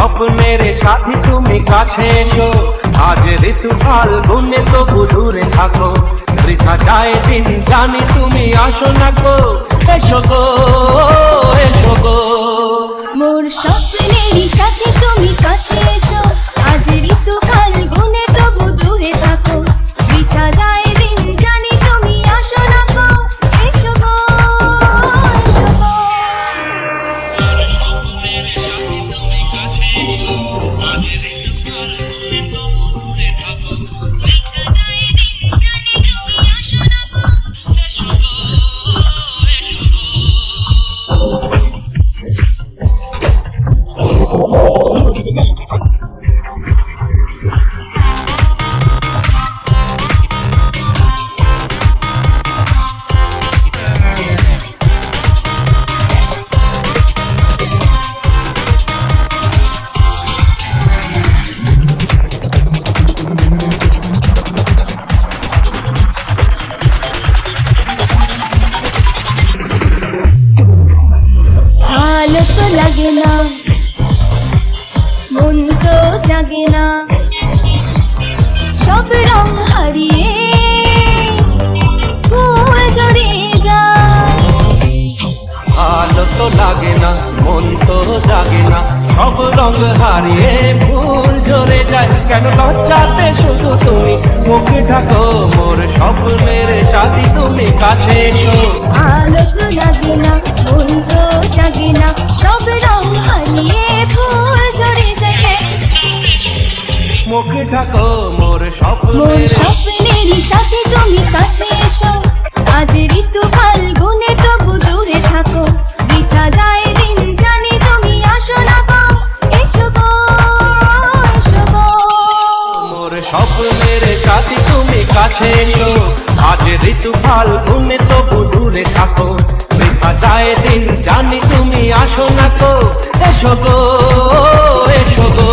স্বপ্নের সাথী তুমি কাছে এসো, আজ ঋতু ফাল্গুনে তবু দূরে থাকো, বৃথা যায় দিন জানি তুমি আসো না গো, এসো গো এসো গো। মোর স্বপ্নের সাথী তুমি কাছে এসো, আজ ঋতু ফাল্গুনে তবু দূরে থাকো, বৃথা যায় দিন জানি তুমি আসো না গো, এসো গো এসো গো। ভালো তো লাগে না, মন তো জাগে না, সব রং হারিয়ে ফুল ঝরে যায়। ভালো তো লাগে না, মন তো জাগে না, সব রং হারিয়ে ফুল ঝরে যায়, কেন লজ্জাতে শুধু তুমি মুখে ঢাকো, মোর স্বপ্নের সাথী তুমি কাছে এসো। ভালো তো লাগে না, মন তো জাগে না, সব রং হারিয়ে ফুল ঝরে যায়, মুখে ঢাকো মোর মোর স্বপ্নের স্বপ্নের সাথে তুমি কাছে এসো, আজ ঋতু ফাল্গুনে তবু দূরে থাকো, বৃথা যায় দিন জানি তুমি আসো না গো, এসো গো এসো গো। মোর স্বপ্নের সাথী তুমি কাছে এসো, আজ ঋতু ফাল্গুনে তবু দূরে থাকো, বৃথা যায় দিন জানি তুমি আসো না গো, এসো গো এসো গো।